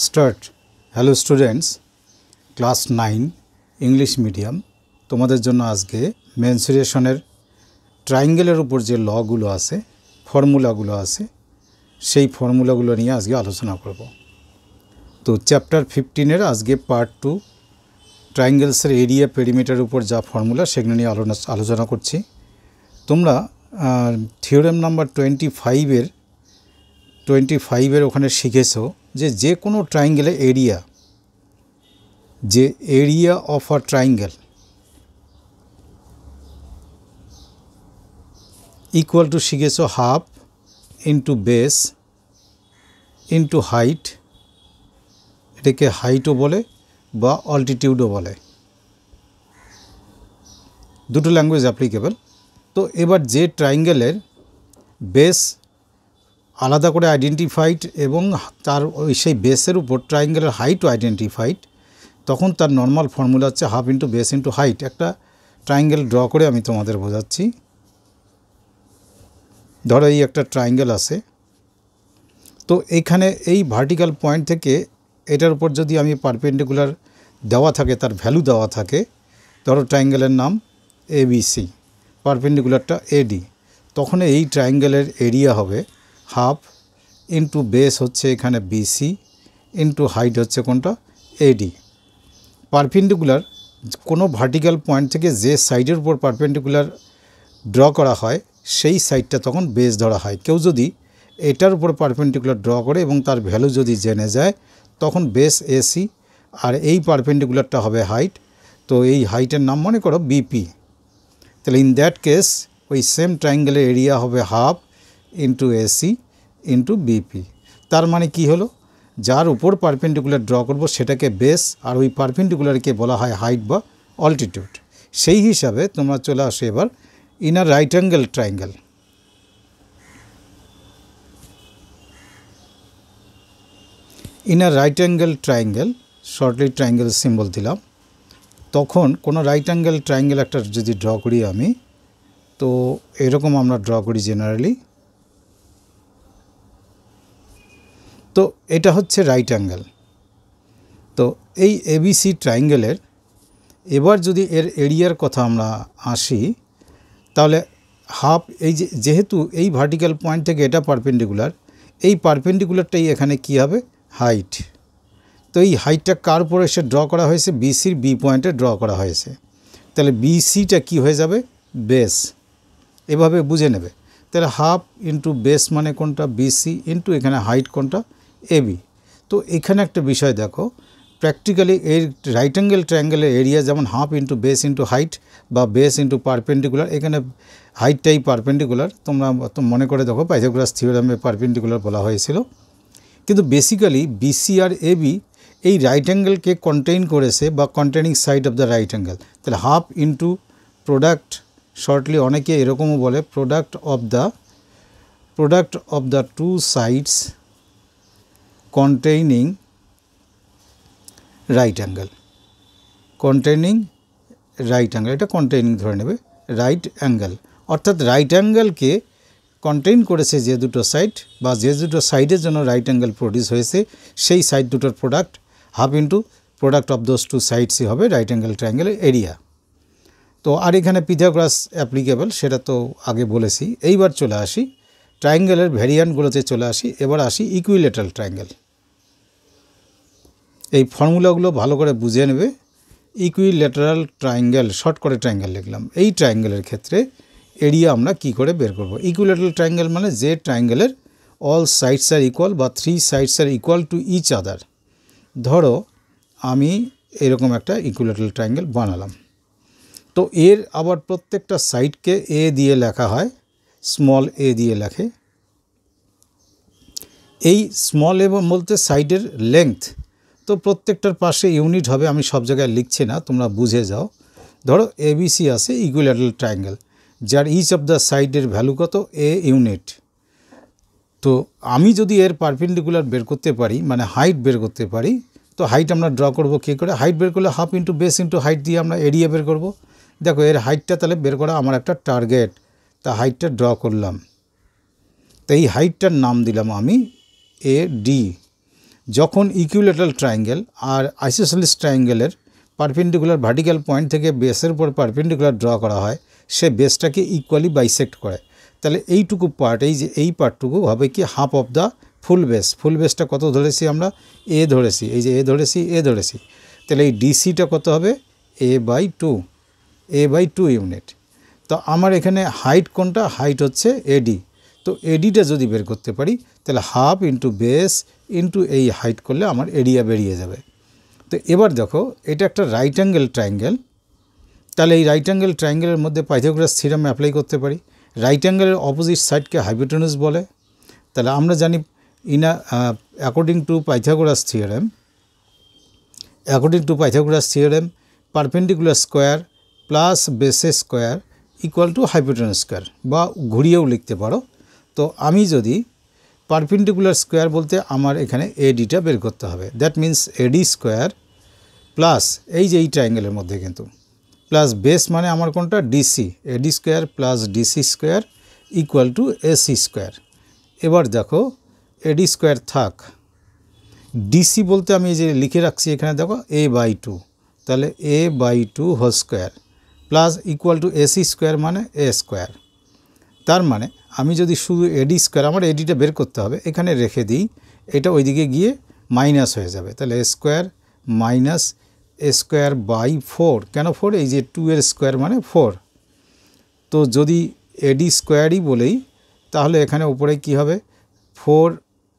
Start. Hello students, class 9 English medium. তোমাদের জন্য আজকে মেনসুরেশনের ট্রায়াঙ্গেলের উপর যে লগুলো আছে, ফর্মুলাগুলো আছে, সেই ফর্মুলাগুলো নিয়ে আজকে আলোচনা করব। তো চ্যাপ্টার 15-এর আজকে পার্ট 2 ট্রায়াঙ্গেলসের এরিয়া পেরিমিটারের উপর যা ফর্মুলা সেগুলো নিয়ে আলোচনা করছি। তোমরা থিওরেম নাম্বার 25-এর ওখানে শিখেছো যে কোনো ট্রায়াঙ্গেলের area of a triangle equal to শিখেছো half into base into height, এটাকে হাইটও বলে বা অল্টিটিউডও বলে, দুটো ল্যাঙ্গুয়েজ অ্যাপ্লিকেবল। তো এবার যে ট্রায়াঙ্গেলের বেস আলাদা করে আইডেন্টিফাইড এবং তার সেই বেসের উপর ট্রায়াঙ্গেলের হাইটও আইডেন্টিফাইড, তখন তার নর্মাল ফর্মুলা হচ্ছে half into base into height. একটা ট্রায়াঙ্গেল ড্র করে আমি তোমাদের বোঝাচ্ছি। ধরো এই একটা ট্রায়াঙ্গেল আছে, তো এইখানে এই ভার্টিক্যাল পয়েন্ট থেকে এটার উপর যদি আমি পারপেন্ডিকুলার দেওয়া থাকে, তার ভ্যালু দেওয়া থাকে, ধরো ট্রায়াঙ্গেলের নাম ABC, পারপেন্ডিকুলারটা AD, তখন এই ট্রায়াঙ্গেলের এরিয়া হবে হাফ ইন্টু বেস হচ্ছে এখানে BC ইন্টু হাইট হচ্ছে কোনটা AD। পারপেন্ডিকুলার কোনো ভার্টিক্যাল পয়েন্ট থেকে যে সাইডের উপর পারপেন্ডিকুলার ড্র করা হয় সেই সাইডটা তখন বেস ধরা হয়। কেউ যদি এটার উপর পারপেন্ডিকুলার ড্র করে এবং তার ভ্যালু যদি জেনে যায় তখন বেস AC, আর এই পারপেন্ডিকুলারটা হবে হাইট। তো এই হাইটের নাম মনে করো BP। তাহলে ইন দ্যাট কেস ওই সেম ট্রায়াঙ্গেলের এরিয়া হবে half into AC into BP। তার মানে কি হলো, যার উপর পারপেন্ডিকুলার ড্র করব সেটাকে বেস, আর ওই পারপেন্ডিকুলারকে বলা হয় হাইট বা অল্টিটিউড। সেই হিসাবে তোমরা চলে আসো এবার in a right angle triangle. In a right angle triangle, shortly triangle symbol দিলাম। তখন কোনো রাইট অ্যাঙ্গেল ট্রায়াঙ্গেল একটা যদি ড্র করি আমি, তো এরকম আমরা ড্র করি জেনারেলি। তো এটা হচ্ছে রাইট অ্যাঙ্গেল। তো এই ABC ট্রায়াঙ্গেলের এবার যদি এর এরিয়ার কথা আমরা আসি, তাহলে হাফ, এই যেহেতু এই ভার্টিক্যাল পয়েন্ট থেকে এটা পারপেন্ডিকুলার, এই পারপেন্ডিকুলারটাই এখানে কি হবে হাইট। তো এই হাইটটা কার উপর এসে ড্র করা হয়েছে, BCর B পয়েন্টে ড্র করা হয়েছে। তাহলে BCটা কি হয়ে যাবে বেস, এভাবে বুঝে নেবে। তাহলে হাফ ইন্টু বেস মানে কোনটা BC ইন্টু এখানে হাইট কোনটা AB। তো এখানে একটা বিষয় দেখো, প্র্যাকটিক্যালি এই রাইট অ্যাঙ্গেল ট্রায়াঙ্গেলের এরিয়া যেমন half into base into height বা বেস ইন্টু পারপেন্ডিকুলার, এখানে হাইটটাই পারপেন্ডিকুলার। তোমরা মনে করে দেখো পাইথাগোরাস থিওরেমে পারপেন্ডিকুলার বলা হয়েছিল, কিন্তু বেসিক্যালি BC আর AB এই রাইট অ্যাঙ্গেলকে কন্টেইন করেছে বা containing side of the right angle. তাহলে হাফ ইন্টু প্রোডাক্ট, শর্টলি অনেকে এরকমও বলে product of the two sides containing right angle, এটা কন্টেইনিং ধরে নেবে রাইট অ্যাঙ্গেল। অর্থাৎ রাইট অ্যাঙ্গেলকে কন্টেইন করেছে যে দুটো সাইড বা যে দুটো সাইডের জন্য রাইট অ্যাঙ্গেল প্রডিউস হয়েছে, সেই সাইড দুটোর product half into product of those two সাইডসই হবে রাইট অ্যাঙ্গেল ট্রায়াঙ্গেলের এরিয়া। তো আর এখানে পিথাগোরাস অ্যাপ্লিকেবল, সেটা তো আগে বলেছি। এইবার চলে আসি ট্রায়াঙ্গেলের ভ্যারিয়ান্টগুলোতে চলে আসি। এবার আসি ইকুইল্যাটারাল ট্রায়াঙ্গেল। এই ফর্মুলাগুলো ভালো করে বুঝে নেবে। ইকুইল্যাটারাল ট্রায়াঙ্গেল, শর্ট করে ট্রায়াঙ্গেল লিখলাম। এই ট্রায়াঙ্গেলের ক্ষেত্রে এরিয়া আমরা কি করে বের করব। ইকুইল্যাটারাল ট্রায়াঙ্গেল মানে যে ট্রায়াঙ্গেলের অল সাইডস আর ইকুয়াল বা 3 sides are equal to each other. ধরো আমি এরকম একটা ইকুইল্যাটারাল ট্রায়াঙ্গেল বানালাম। তো এর আবার প্রত্যেকটা সাইডকে A দিয়ে লেখা হয়, স্মল a দিয়ে লেখে। এই স্মল a বলতে সাইডের লেংথ। তো প্রত্যেকটার পাশে ইউনিট হবে, আমি সব জায়গায় লিখছি না, তোমরা বুঝে যাও। ধরো ABC আছে ইকুইল্যাটারাল ট্রায়াঙ্গেল, যার ইচ অফ দ্য সাইডের ভ্যালু কত A ইউনিট। তো আমি যদি এর পারপেন্ডিকুলার বের করতে পারি, মানে হাইট বের করতে পারি, তো হাইট আমরা ড্র করব কী করে, হাইট বের করলে half into base into height দিয়ে আমরা এরিয়া বের করব। দেখো এর হাইটটা তাহলে বের করা আমার একটা টার্গেট, তা হাইটটা ড্র করলাম। তো এই হাইটটার নাম দিলাম আমি AD। যখন ইকুইল্যাটারাল ট্রায়াঙ্গেল আর আইসোসেলিস ট্রায়াঙ্গেলের পারপেন্ডিকুলার ভার্টিক্যাল পয়েন্ট থেকে বেসের উপর পারপেন্ডিকুলার ড্র করা হয়, সে বেসটাকে ইকুয়ালি বাইসেক্ট করে। তাহলে এইটুকু পার্ট, এই পার্টটুকু হবে কি half of the full base. Full বেসটা কত ধরেছি আমরা? এ ধরেছি, এই যে এ ধরেছি। তাহলে এই ডিসিটা কত হবে? a/2 unit. তো আমার এখানে হাইট কোনটা? হাইট হচ্ছে এডি। তো এডিটা যদি বের করতে পারি তাহলে হাফ ইন্টু বেস ইন্টু এই হাইট করলে আমার এরিয়া বেরিয়ে যাবে। তো এবার দেখো, এটা একটা রাইট অ্যাঙ্গেল ট্রায়াঙ্গেল। তাহলে এই রাইট অ্যাঙ্গেল ট্রায়াঙ্গেলের মধ্যে পাইথাগোরাস থিওরেম অ্যাপ্লাই করতে পারি। রাইট অ্যাঙ্গেলের অপোজিট সাইডকে হাইপোটেনুস বলে। তাহলে আমরা জানি according to Pythagoras theorem perpendicular square plus bases square equal to hypotenuse square, বা ঘুরিয়েও লিখতে পারো। তো আমি যদি পারপেন্ডিকুলার স্কোয়ার বলতে আমার এখানে এডিটা বের করতে হবে। That means eddy square plus এই যে এই ট্রায়াঙ্গেলের মধ্যে কিন্তু প্লাস বেস মানে আমার কোনটা? DC. Eddy square plus DC square equal to AC square. এবার দেখো, এডি স্কোয়ার থাক, ডিসি বলতে আমি এই যে লিখে রাখছি এখানে দেখো a/2, তাহলে a/2 whole square plus equal to AC square মানে এ স্কোয়ার। তার মানে আমি যদি শুধু এডি স্কোয়ার, আমার এডিটা বের করতে হবে, এখানে রেখে দিই, এটা ওইদিকে গিয়ে মাইনাস হয়ে যাবে। তাহলে a square minus a square by 4। কেন 4? এই যে 2 এর স্কোয়ার মানে 4। তো যদি এডি স্কোয়ারই বলেই তাহলে এখানে উপরে কি হবে? 4,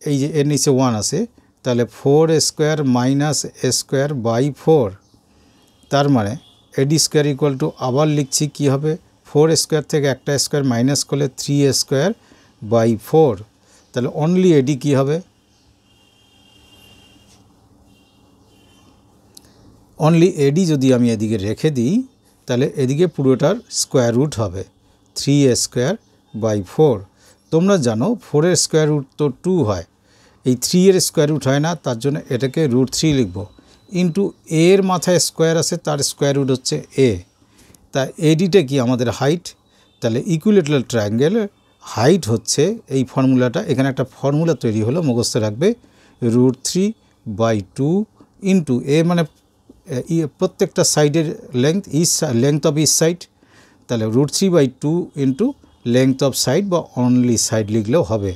এই যে এর নিচে 1 আছে, তাহলে 4 square minus a square by 4। তার মানে এডি স্কোয়ার ইকুয়াল টু, আবার লিখছি কি হবে? 4 স্কোয়ার থেকে একটা স্কোয়ার মাইনাস করলে 3 স্কোয়ার বাই 4। তাহলে অনলি এডি কি হবে? অনলি এডি যদি আমি এদিকে রেখে দিই তাহলে এদিকে পুরোটার স্কোয়ার রুট হবে 3 স্কোয়ার বাই 4। তোমরা জানো 4 এর স্কোয়ার রুট তো 2 হয়, এই 3 এর স্কোয়ার রুট হয় না, তার জন্য এটাকে √3 লিখব। ইন্টু এর মাথায় স্কোয়ার আছে, তার স্কোয়ার রুট হচ্ছে এ। তা এডিটা কি? আমাদের হাইট। তাহলে ইকুইল্যাটারাল ট্রায়াঙ্গেলের হাইট হচ্ছে এই ফর্মুলাটা, এখানে একটা ফর্মুলা তৈরি হলো, মুখস্থ রাখবে, √3/2 ইন্টু এ মানে প্রত্যেকটা সাইডের লেংথ অফ ইচ সাইড। তাহলে √3/2 ইন্টু লেংথ অফ সাইড বা অনলি সাইড লিখলেও হবে।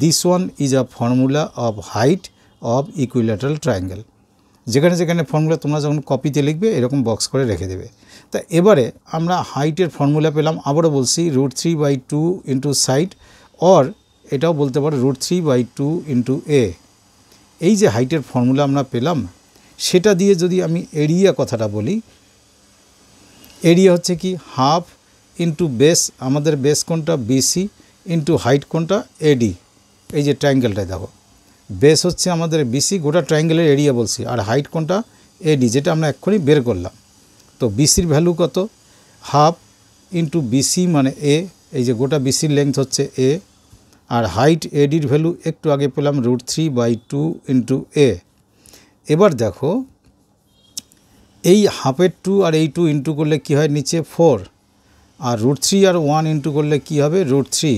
This one is a formula of height of equilateral triangle. যেখানে যেখানে ফর্মুলা তোমরা যখন কপিতে লিখবে এরকম বক্স করে রেখে দেবে। তা এবারে আমরা হাইটের ফর্মুলা পেলাম, আবারও বলছি √3/2 ইন্টু সাইড, অর এটাও বলতে পারো √3/2 ইন্টু এ। এই যে হাইটের ফর্মুলা আমরা পেলাম, সেটা দিয়ে যদি আমি এরিয়া কথাটা বলি, এরিয়া হচ্ছে কি? হাফ ইন্টু বেস, আমাদের বেস কোনটা? বিসি, ইন্টু হাইট কোনটা? এডি। এই যে ট্রায়াঙ্গেলটা দেখো, বেস হচ্ছে আমাদের বিসি, গোটা ট্রায়াঙ্গেলের এরিয়া বলছি, আর হাইট কোনটা? এডি, যেটা আমরা এক্ষুনি বের করলাম। তো বিসির ভ্যালু কত? হাফ ইন্টু বিসি মানে এ, এই যে গোটা বিসির লেংথ হচ্ছে এ, আর হাইট এডির ভ্যালু একটু আগে পেলাম √3/2 ইন্টু এ। এবার দেখো, এই হাফের 2 আর এই 2 ইন্টু করলে কি হয়? নিচে 4, আর √3 আর 1 ইন্টু করলে কি হবে? √3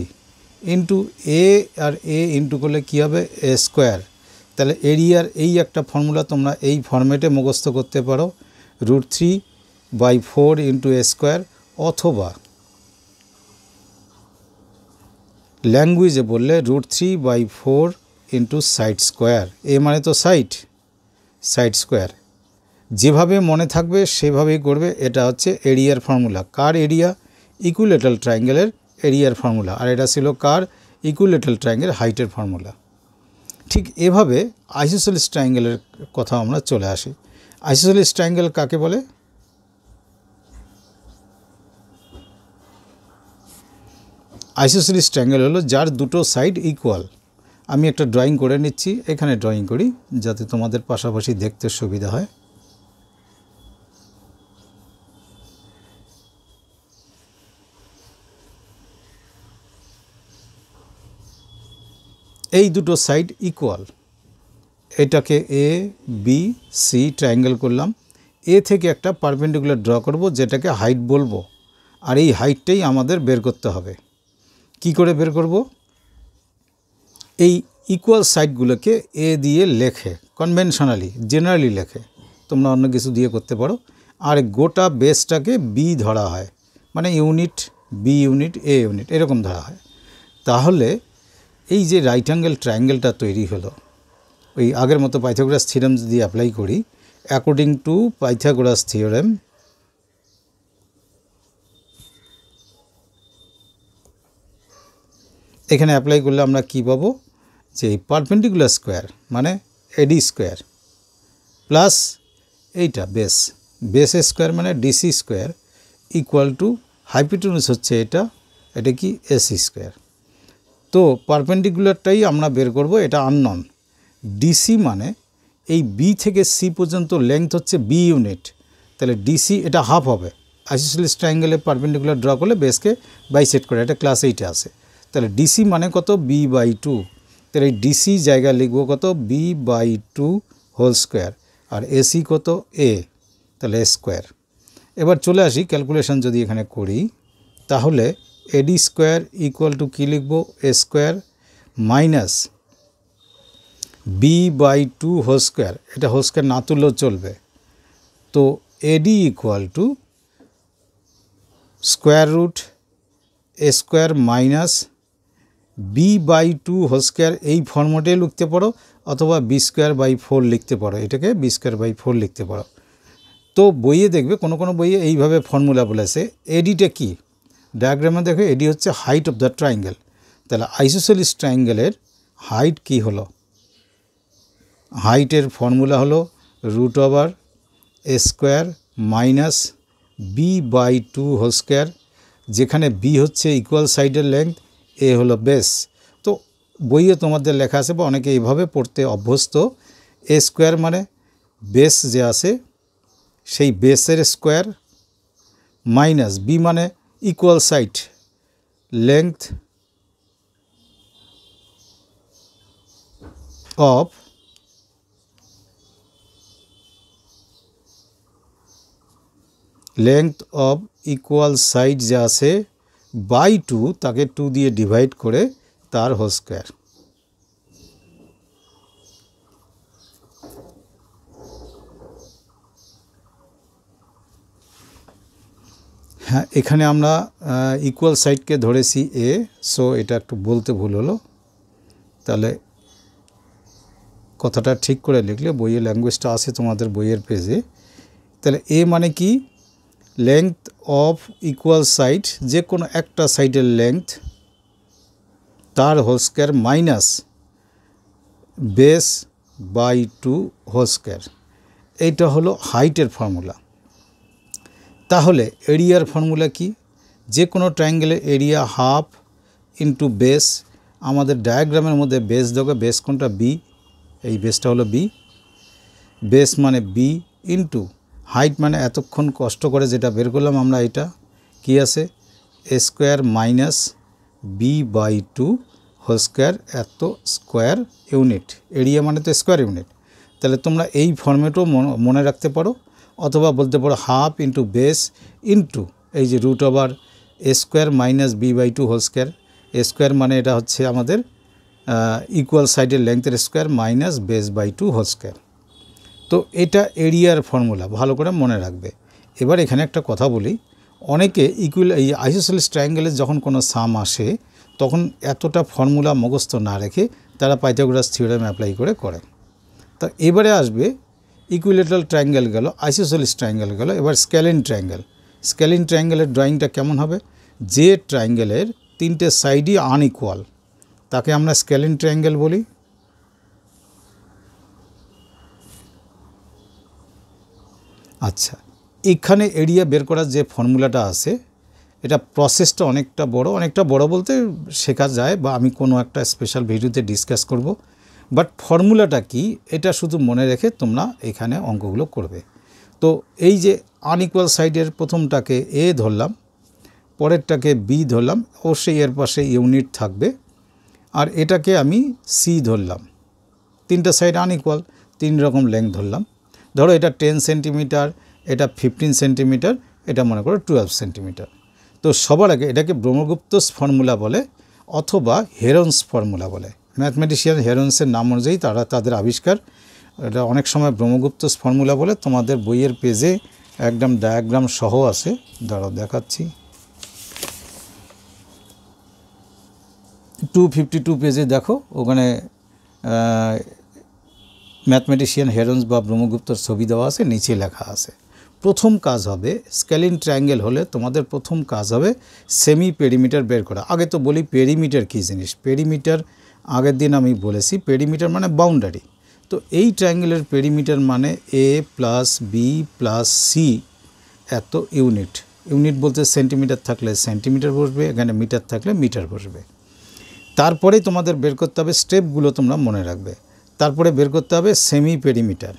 ইন্টু এ, আর এ ইন্টু করলে কি হবে? এ স্কোয়ার। তাহলে এরিয়ার এই একটা ফর্মুলা তোমরা এই ফর্মেটে মুখস্থ করতে পারো, √3/4 ইন্টু এ স্কোয়ার, অথবা ল্যাঙ্গুয়েজে বললে √3/4 ইন্টু সাইড স্কোয়ার। এ মানে তো সাইড স্কোয়ার। যেভাবে মনে থাকবে সেভাবেই করবে। এটা হচ্ছে এরিয়ার ফর্মুলা। কার এরিয়া? ইকুইল্যাটারাল ট্রায়াঙ্গেলের এরিয়ার ফর্মুলা। আর এটা ছিল কার? ইকুইল্যাটারাল ট্রায়াঙ্গেল হাইটের ফর্মুলা। ঠিক এভাবে আইসোসেলিস ট্রায়াঙ্গেলের কথা আমরা চলে আসি। আইসোসেলিস ট্রায়াঙ্গেল কাকে বলে? আইসোসেলিস ট্রায়াঙ্গেল হলো যার দুটো সাইড ইকুয়াল। আমি একটা ড্রয়িং করে নিচ্ছি, এখানে ড্রয়িং করি যাতে তোমাদের পাশাপাশি দেখতে সুবিধা হয়। এই দুটো সাইড ইকুয়াল, এটাকে এ বি সি ট্রায়াঙ্গেল করলাম। এ থেকে একটা পারপেন্ডিকুলার ড্র করব, যেটাকে হাইট বলবো, আর এই হাইটটাই আমাদের বের করতে হবে। কি করে বের করব? এই ইকুয়াল সাইডগুলোকে এ দিয়ে লেখে, কনভেনশনালি জেনারেলি লেখে, তোমরা অন্য কিছু দিয়ে করতে পারো। আর গোটা বেসটাকে বি ধরা হয়, মানে ইউনিট বি ইউনিট এ ইউনিট এরকম ধরা হয়। তাহলে এই যে রাইট অ্যাঙ্গেল ট্রায়াঙ্গেলটা তৈরি হলো, ওই আগের মতো পাইথাগোরাস থিওরেম যদি অ্যাপ্লাই করি, অ্যাকর্ডিং টু পাইথাগোরাস থিওরেম এখানে অ্যাপ্লাই করলে আমরা কি পাবো, যে এই পারপেন্ডিকুলার স্কোয়ার মানে এডি স্কোয়ার প্লাস এইটা বেসের স্কোয়ার মানে ডিসি স্কোয়ার ইকুয়াল টু হাইপোটেনুস হচ্ছে এটা কি এসি স্কোয়ার। তো পারপেন্ডিকুলারটাই আমরা বের করব, এটা আননন। ডিসি মানে এই বি থেকে সি পর্যন্ত লেংথ হচ্ছে বি ইউনিট, তাহলে ডিসি এটা হাফ হবে। আইসোসেলিস ট্রায়াঙ্গেলে পারপেন্ডিকুলার ড্র করলে বেসকে বাইসেট করে, এটা ক্লাস 8-এ আছে। তাহলে ডিসি মানে কত, b/2, তাহলে এই ডিসি জায়গা লিখব কত, b/2 হোল স্কোয়ার, আর এসি কত এ, তাহলে এ স্কোয়ার। এবার চলে আসি ক্যালকুলেশন যদি এখানে করি, তাহলে এডি স্কোয়ার ইকুয়াল টু কী লিখব, a square minus b/2 whole square, এটা হোল স্কোয়ার না তুললেও চলবে। তো AD equal to square root a square minus b/2 whole square, এই ফর্মেটে লিখতে পারো, অথবা b²/4 লিখতে পারো, এটাকে b²/4 লিখতে পারো। তো বইয়ে দেখবে কোনো কোনো বইয়ে এইভাবে ফর্মুলা বলেছে। এডিটা কি, ডায়াগ্রামে দেখো এডি হচ্ছে হাইট অফ দ্য ট্রায়াঙ্গেল। তাহলে আইসোসেলিস ট্রায়াঙ্গেলের হাইট কি হলো, হাইটের ফর্মুলা হলো √/a² minus b/2 whole square, যেখানে b হচ্ছে ইকুয়াল সাইডের লেংথ, এ হলো বেস। তো বইয়ে তোমাদের লেখা আছে বা অনেকে এইভাবে পড়তে অভ্যস্ত, এ স্কোয়ার মানে বেস যে আছে সেই বেসের স্কোয়ার মাইনাস বি মানে equal side length of equal side যা আছে /2, তাকে 2 দিয়ে ডিভাইড করে তার হোল স্কোয়ার। হ্যাঁ, এখানে আমরা ইকুয়াল সাইডকে ধরেছি এ, সো এটা একটু বলতে ভুল হলো, তাহলে কথাটা ঠিক করে লিখলে, বইয়ের ল্যাঙ্গুয়েজটা আছে তোমাদের বইয়ের পেজে। তাহলে এ মানে কি, লেংথ অফ ইকুয়াল সাইড, যে কোনো একটা সাইডের লেংথ তার হোল স্কোয়ার মাইনাস বেস/2 হোল স্কোয়ার, এইটা হলো হাইটের ফর্মুলা। তাহলে এরিয়ার ফর্মুলা কি, যে কোনো ট্রায়াঙ্গেলের এরিয়া হাফ ইন্টু বেস, আমাদের ডায়াগ্রামের মধ্যে বেস দেখো, বেস কোনটা, বি, এই বেসটা হলো বি, বেস মানে বি ইন্টু হাইট মানে এতক্ষণ কষ্ট করে যেটা বের করলাম আমরা, এটা কি আছে, a square minus b/2 whole square, এত স্কোয়ার ইউনিট, এরিয়া মানে তো স্কোয়ার ইউনিট। তাহলে তোমরা এই ফর্মেটও মনে রাখতে পারো, অথবা বলতে পারো হাফ ইন্টু বেস ইন্টু এই যে √/a² minus b/2 whole square, a square মানে এটা হচ্ছে আমাদের ইকুয়াল সাইডের লেংথের স্কোয়ার মাইনাস বেস/2 হোল স্কোয়ার। তো এটা এরিয়ার ফর্মুলা, ভালো করে মনে রাখবে। এবার এখানে একটা কথা বলি, অনেকে এই আইসোসেলিস ট্রায়াঙ্গেলের যখন কোনো সাম আসে, তখন এতটা ফর্মুলা মুখস্থ না রেখে তারা পাইথাগোরাস থিওরেম অ্যাপ্লাই করে। তা এবারে আসবে ইকুইলেটারাল ট্রায়াঙ্গেল গেল, আইসোসেলিস ট্রায়াঙ্গেল গেল, এবার স্ক্যালিন ট্রায়াঙ্গেল। স্ক্যালিন ট্রায়াঙ্গেলের ড্রয়িংটা কেমন হবে, যে ট্রায়াঙ্গেলের 3টে সাইডই আনইকুয়াল তাকে আমরা স্ক্যালিন ট্রায়াঙ্গেল বলি। আচ্ছা, এখানে এরিয়া বের করার যে ফর্মুলাটা আছে, এটা প্রসেসটা অনেকটা বড় বলতে শেখা যায়, বা আমি কোনো একটা স্পেশাল ভিডিওতে ডিসকাস করব, বাট ফর্মুলাটা কি এটা শুধু মনে রেখে তোমরা এখানে অঙ্কগুলো করবে। তো এই যে আনইকুয়াল সাইডের প্রথমটাকে এ ধরলাম, পরেরটাকে বি ধরলাম, অবশ্যই এর পাশে ইউনিট থাকবে, আর এটাকে আমি সি ধরলাম। 3টা সাইড আনইকুয়াল, 3 রকম লেংথ ধরলাম। ধরো এটা 10 সেন্টিমিটার, এটা 15 সেন্টিমিটার, এটা মনে করো 12 সেন্টিমিটার। তো সবার আগে এটাকে ব্রহ্মগুপ্তস ফর্মুলা বলে, অথবা হেরনস ফর্মুলা বলে। ম্যাথমেটিশিয়ান হেরন্সের নাম অনুযায়ী তারা তাদের আবিষ্কার। এটা অনেক সময় ব্রহ্মগুপ্তস ফর্মুলা বলে, তোমাদের বইয়ের পেজে একদম ডায়াগ্রাম সহ আছে, দাঁড়াও দেখাচ্ছি। 252 পেজে দেখো, ওখানে ম্যাথমেটিশিয়ান হেরন্স বা ব্রহ্মগুপ্তর ছবি দেওয়া আছে, নিচে লেখা আছে। প্রথম কাজ হবে স্কেলিন ট্রায়াঙ্গেল হলে তোমাদের প্রথম কাজ হবে সেমি পেরিমিটার বের করা। আগে তো বলি পেরিমিটার কী জিনিস। পেরিমিটার আগের দিন আমি বলেছি, পেরিমিটার মানে বাউন্ডারি। তো এই ট্রায়াঙ্গেলের পেরিমিটার মানে a plus b plus c এত ইউনিট। ইউনিট বলতে সেন্টিমিটার থাকলে সেন্টিমিটার বসবে, এখানে মিটার থাকলে মিটার বসবে। তারপরে তোমাদের বের করতে হবে, স্টেপগুলো তোমরা মনে রাখবে। তারপরে বের করতে হবে সেমি পেরিমিটার।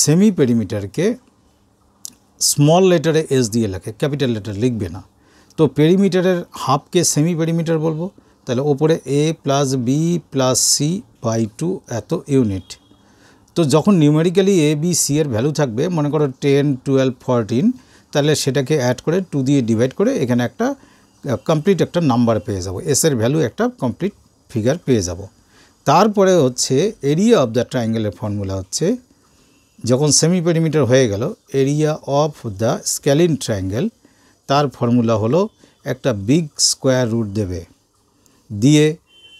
সেমি পেরিমিটারকে স্মল লেটারে এস দিয়ে লেখে, ক্যাপিটাল লেটার লিখবে না। তো পেরিমিটারের হাফকে সেমি পেরিমিটার বলবো। তাহলে ওপরে a plus b plus c by 2 এত ইউনিট। তো যখন নিউমেরিক্যালি a b c এর ভ্যালু থাকবে, মনে করো 10 12 14, তাহলে সেটাকে অ্যাড করে 2 দিয়ে ডিভাইড করে এখানে একটা কমপ্লিট একটা নাম্বার পেয়ে যাব, এস এর ভ্যালু একটা কমপ্লিট ফিগার পেয়ে যাব। তারপরে হচ্ছে এরিয়া অফ দ্য ট্রায়াঙ্গেলের ফর্মুলা হচ্ছে, যখন সেমি পেরিমিটার হয়ে গেল, area of the scaling triangle, তার ফর্মুলা হলো একটা বিগ স্কোয়ার রুট দেবে, দিয়ে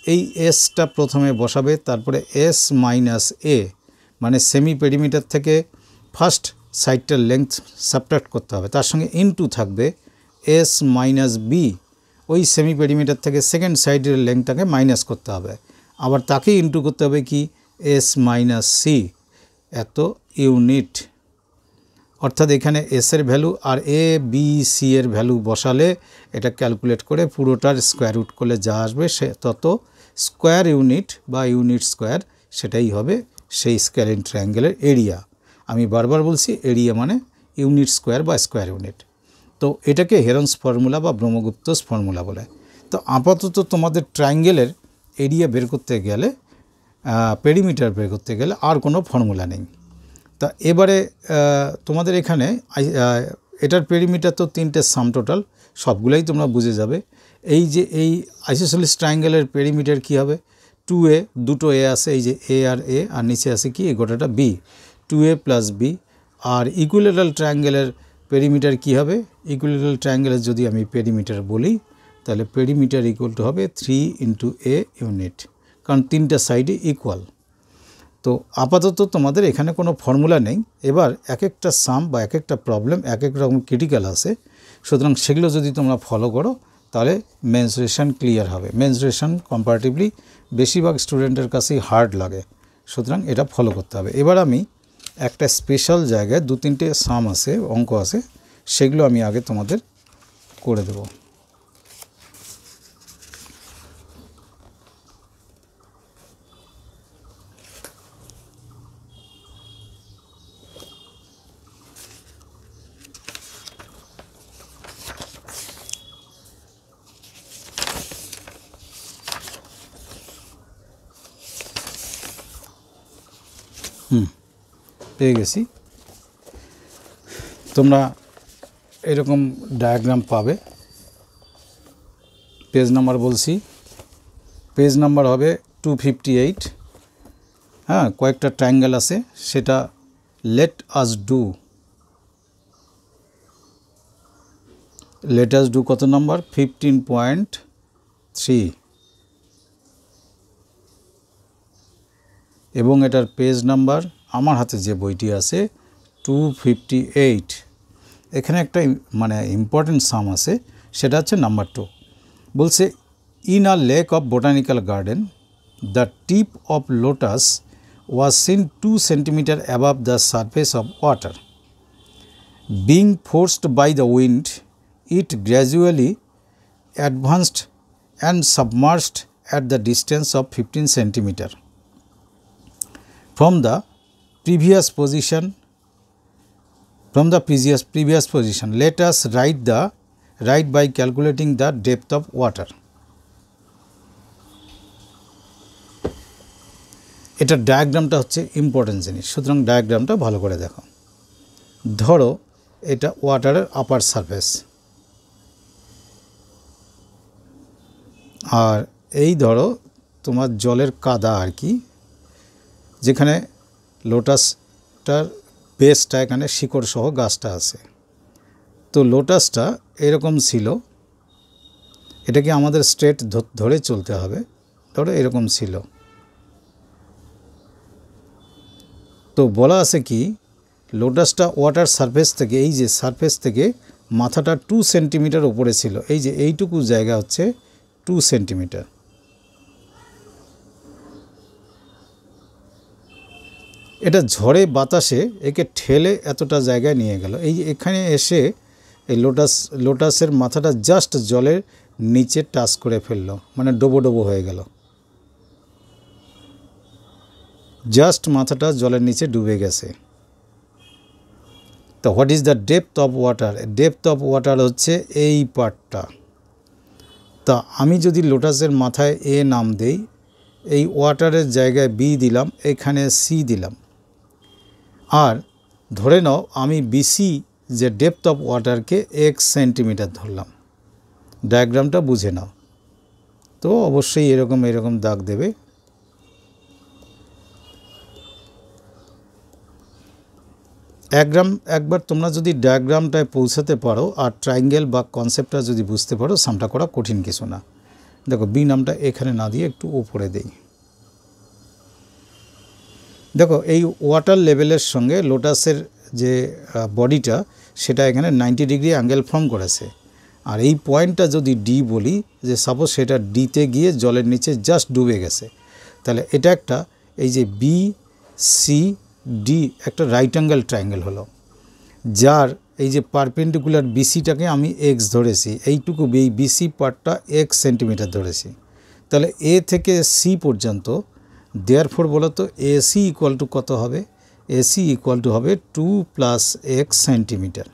এই এসটা প্রথমে বসাবে, তারপরে এস মাইনাস এ মানে সেমি পেরিমিটার থেকে ফার্স্ট সাইডটার লেংথ সাবট্রাক্ট করতে হবে, তার সঙ্গে ইনটু থাকবে এস মাইনাস বি, ওই সেমি পেরিমিটার থেকে সেকেন্ড সাইডের লেংথটাকে মাইনাস করতে হবে, আবার তাকে ইনটু করতে হবে কি এস মাইনাস সি এত ইউনিট। অর্থাৎ এখানে এস এর value R A B C এর ভ্যালু বসালে এটা ক্যালকুলেট করে পুরোটার স্কোয়ার রুট করলে যা আসবে সে তত স্কোয়ার ইউনিট বা ইউনিট স্কোয়ার, সেটাই হবে সেই স্কেলিন ট্রায়াঙ্গেলের এরিয়া। আমি বারবার বলছি এরিয়া মানে ইউনিট স্কোয়ার বা স্কোয়ার ইউনিট। তো এটাকে হেরন্স ফর্মুলা বা ব্রহ্মগুপ্তস ফর্মুলা বলে। তো আপাতত তোমাদের ট্রায়াঙ্গেলের এরিয়া বের করতে গেলে, পেরিমিটার বের করতে গেলে আর কোনো ফর্মুলা নেই। তা এবারে তোমাদের এখানে এটার পেরিমিটার তো 3টে সাম টোটাল, সবগুলাই তোমরা বুঝে যাবে। এই যে এই আইসোসেলিস ট্রায়াঙ্গেলের পেরিমিটার কী হবে, 2a, দুটো এ আছে, এই যে এ আর নিচে আছে কি এই গোটাটা বি, 2a প্লাস বি। আর ইকুইলেটারাল ট্রায়াঙ্গেলের পেরিমিটার কী হবে, ইকুইলেটারাল ট্রায়াঙ্গেলের যদি আমি পেরিমিটার বলি, তাহলে পেরিমিটার ইকুয়াল টু হবে 3 ইন্টু এ ইউনিট, কারণ 3টা সাইডই ইকুয়াল। তো আপাতত তোমাদের এখানে কোনো ফর্মুলা নেই। এবার এক একটা সাম বা এক একটা প্রবলেম এক এক রকম ক্রিটিক্যাল আছে, সুতরাং সেগুলো যদি তোমরা ফলো করো তাহলে মেনসুরেশন ক্লিয়ার হবে। মেনসুরেশন কম্পারেটিভলি বেশিরভাগ স্টুডেন্টের কাছেই হার্ড লাগে, সুতরাং এটা ফলো করতে হবে। এবার আমি একটা স্পেশাল জায়গায় 2-3টে সাম আছে, অঙ্ক আছে, সেগুলো আমি আগে তোমাদের করে দেব। পেয়ে গেছি। তোমরা এরকম ডায়াগ্রাম পাবে। পেজ নাম্বার বলছি, পেজ নাম্বার হবে 258। হ্যাঁ, কয়েকটা ট্রায়াঙ্গেল আছে, সেটা লেট আস ডু কত নাম্বার 15.3, এবং এটার পেজ নাম্বার আমার হাতে যে বইটি আছে 258। এখানে একটা মানে ইম্পর্টেন্ট সাম আছে, সেটা হচ্ছে নাম্বার 2। বলছে in a lake of botanical garden the tip of lotus was seen 2 centimetre above the surface of water. Being forced by the wind it gradually advanced and submerged at the distance of 15 centimeter from the previous position. Let us write by calculating the depth of water. এটা ডায়াগ্রামটা হচ্ছে important জিনিস, সুতরাং ডায়াগ্রামটা ভালো করে দেখো। ধরো এটা ওয়াটারের আপার surface, আর এই ধরো তোমার জলের কাদা আর কি, যেখানে লোটাসটার বেসটা এখানে শিকড় সহ গাছটা আছে। তো লোটাসটা এরকম ছিল, এটাকে আমাদের স্ট্রেট ধরে চলতে হবে, ধরো এরকম ছিল। তো বলা আছে কি লোটাসটা ওয়াটার সারফেস থেকে, এই যে সারফেস থেকে মাথাটা 2 সেন্টিমিটার উপরে ছিল, এই যে এইটুকু জায়গা হচ্ছে 2 সেন্টিমিটার। এটা ঝড়ে বাতাসে একে ঠেলে এতটা জায়গায় নিয়ে গেল। এই যে এখানে এসে এই লোটাসের মাথাটা জাস্ট জলের নিচে টাচ করে ফেললো, মানে ডোবো ডোবো হয়ে গেল, জাস্ট মাথাটা জলের নিচে ডুবে গেছে। তো what is the depth of water? Depth of water হচ্ছে এই পার্টটা। তা আমি যদি লোটাসের মাথায় এ নাম দেই, এই ওয়াটারের জায়গায় বি দিলাম, এখানে সি দিলাম, আর ধরে নাও আমি বিসি যে ডেপথ অফ ওয়াটারকে 1 সেন্টিমিটার ধরলাম। ডায়াগ্রামটা বুঝে নাও। তো অবশ্যই এরকম এরকম দাগ দেবে। একবার তোমরা যদি ডায়াগ্রামটায় পৌঁছাতে পারো আর ট্রায়াঙ্গেল বা কনসেপ্টটা যদি বুঝতে পারো, সামটা করা কঠিন কিছু না। দেখো বি নামটা এখানে না দিয়ে একটু উপরে দেই। দেখো এই ওয়াটার লেভেলের সঙ্গে লোটাসের যে বডিটা সেটা এখানে 90 ডিগ্রি অ্যাঙ্গেল ফর্ম করেছে। আর এই পয়েন্টটা যদি ডি বলি, যে সাপোজ সেটা ডিতে গিয়ে জলের নিচে জাস্ট ডুবে গেছে, তাহলে এটা একটা এই যে বি সি ডি একটা রাইট অ্যাঙ্গেল ট্রায়াঙ্গেল হলো, যার এই যে পারপেন্ডিকুলার বিসিটাকে আমি এক্স ধরেছি, এইটুকু এই বিসি পার্টটা 1 সেন্টিমিটার ধরেছি। তাহলে এ থেকে সি পর্যন্ত, দেয়ারফর বলো তো এসি ইকুয়াল টু কত হবে? এসি ইকুয়াল টু হবে 2 + x সেন্টিমিটার।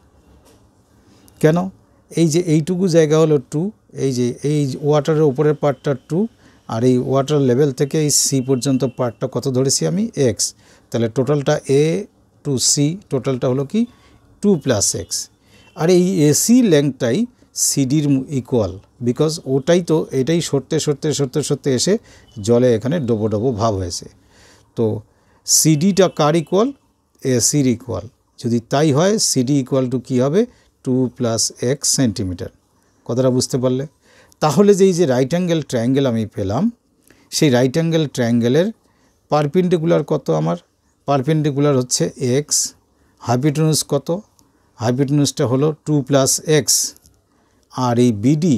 কেন? এই যে এইটুকু জায়গা হলো 2, এই যে এই ওয়াটারের উপরের পার্টটা 2, আর এই ওয়াটার লেভেল থেকে এই সি পর্যন্ত পার্টটা কত ধরেছি আমি? এক্স। তাহলে টোটালটা এ টু সি টোটালটা হলো কি 2 + x। আর এই এসি লেংথটাই সিডির ইকুয়াল, বিকজ ওটাই তো, এটাই সরতে সরতে সরতে সরতে এসে জলে এখানে ডোবো ডোবো ভাব হয়েছে। তো সিডিটা কার ইকুয়াল? এসির ইকুয়াল। যদি তাই হয় সিডি ইকুয়াল টু কী হবে? 2 + x সেন্টিমিটার। কথাটা বুঝতে পারলে? তাহলে যে এই যে রাইট অ্যাঙ্গেল ট্রায়াঙ্গেল আমি পেলাম, সেই রাইট অ্যাঙ্গেল ট্রায়াঙ্গেলের পারপেন্ডিকুলার কত? আমার পারপেন্ডিকুলার হচ্ছে এক্স, হাইপোটেনুস কত? হাইপোটেনুসটা হলো 2 + x, আর এই বিডি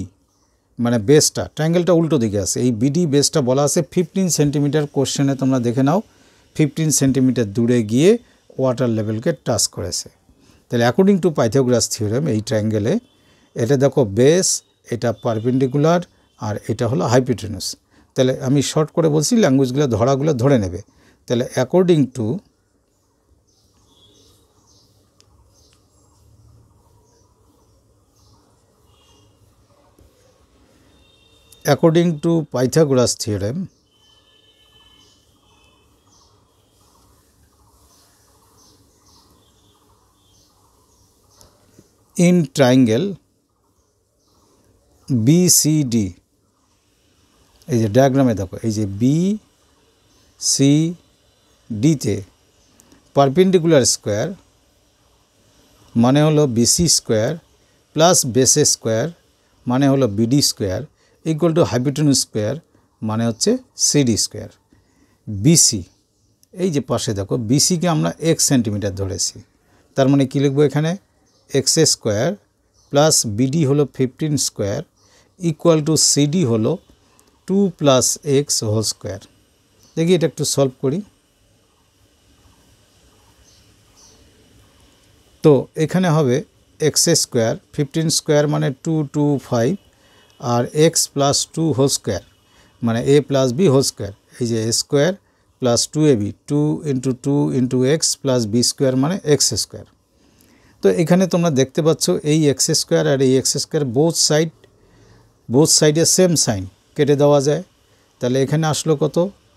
মানে বেসটা, ট্রায়াঙ্গেলটা উল্টো দিকে আছে, এই বিডি বেসটা বলা আছে 15 সেন্টিমিটার। কোশ্চেনে তোমরা দেখে নাও 15 সেন্টিমিটার দূরে গিয়ে ওয়াটার লেভেলকে টাচ করেছে। তাহলে অ্যাকর্ডিং টু পাইথাগোরাস থিওরেম এই ট্রায়াঙ্গেলে এটা দেখো বেস, এটা পারপেন্ডিকুলার, আর এটা হলো হাইপোটেনুস। তাহলে আমি শর্ট করে বলছি, ল্যাঙ্গুয়েজগুলো ধরাগুলো ধরে নেবে। তাহলে according to Pythagoras theorem, in triangle BCD, এই যে ডায়াগ্রামে দেখো এই যে BCDতে পারপেন্ডিকুলার স্কোয়ার মানে হলো BC স্কোয়ার প্লাস বেসে স্কোয়ার মানে হলো BD square equal to hypotenuse square মানে হচ্ছে CD স্কোয়ার। BC এই যে পাশে দেখো BCকে আমরা 1 সেন্টিমিটার ধরেছি, তার মানে কী লিখবো এখানে? x স্কোয়ার প্লাস BD হলো 15 স্কোয়ার ইকুয়াল টু CD হলো 2 + x হোল স্কোয়ার। দেখি এটা একটু সলভ করি। তো এখানে হবে x স্কোয়ার 15 স্কোয়ার মানে 225, আর x + 2 হোল স্কোয়ার মানে a + b হোল স্কোয়ার, এই যে a square plus 2ab 2 × 2 × x plus b square মানে x স্কোয়ার। তো এখানে তোমরা দেখতে পাচ্ছ এই x স্কোয়ার আর এই x স্কোয়ার বোথ সাইডে সেম সাইন কেটে দেওয়া যায়। তাহলে এখানে আসলো কত?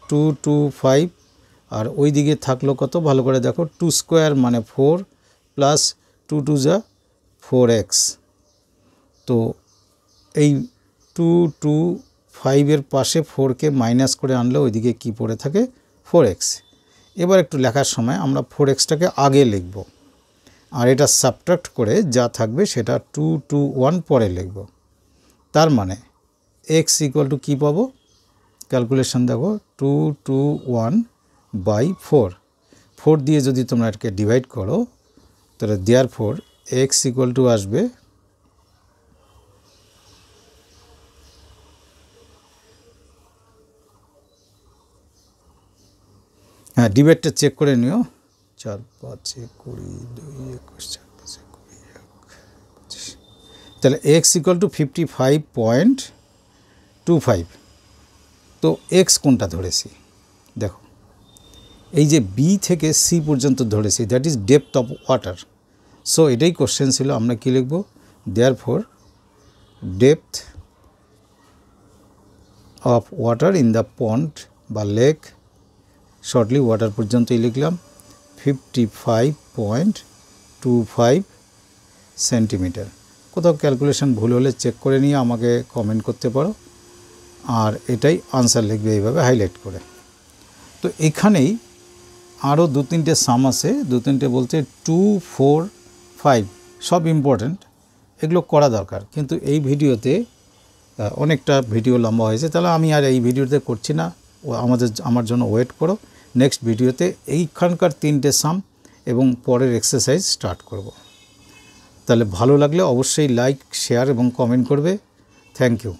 225, আর ওই দিকে থাকলো কত? ভালো করে দেখো 2 স্কোয়ার মানে 4 প্লাস 2 × 2 = 4x। তো এই 225 5-এর পাশে 4কে মাইনাস করে আনলে ওইদিকে কি পড়ে থাকে 4x। এবার একটু লেখার সময় আমরা 4xটাকে আগে লিখব, আর এটা সাবট্রাক্ট করে যা থাকবে সেটা 2 2 1 পরে লিখব। তার মানে x ইকুয়াল টু কী পাবো, ক্যালকুলেশন দেখো 2 2 1 বাই 4 দিয়ে যদি তোমরা এটাকে ডিভাইড করো তাহলে দেয়ারফর x ইকুয়াল টু আসবে হ্যাঁ ডিভাইডটা চেক করে নিও 4 5 20 2 21 4 5 20 তাহলে x ইকুয়াল টু 55.25। তো x কোনটা ধরেছি দেখো, এই যে b থেকে c পর্যন্ত ধরেছি, that is depth of water. So এটাই কোশ্চেন ছিল, আমরা কি লিখব, therefore depth of water in the pond বা লেক, শর্টলি ওয়াটার পর্যন্তই লিখলাম 55.25 সেন্টিমিটার। কোথাও ক্যালকুলেশন ভুল হলে চেক করে নিয়ে আমাকে কমেন্ট করতে পারো, আর এটাই আনসার লিখবে এইভাবে হাইলাইট করে। তো এখানেই আরও 2-3টে সাম আছে, 2-3টে বলতে 2 4 5 সব ইম্পর্ট্যান্ট, এগুলো করা দরকার, কিন্তু এই ভিডিওতে অনেকটা ভিডিও লম্বা হয়েছে, তাহলে আমি আর এই ভিডিওতে করছি না, আমার জন্য ওয়েট করো। নেক্সট ভিডিওতে এইখানকার 3টে সাম এবং পরের এক্সারসাইজ স্টার্ট করব। তাহলে ভালো লাগলে অবশ্যই লাইক, শেয়ার এবং কমেন্ট করবে। Thank you.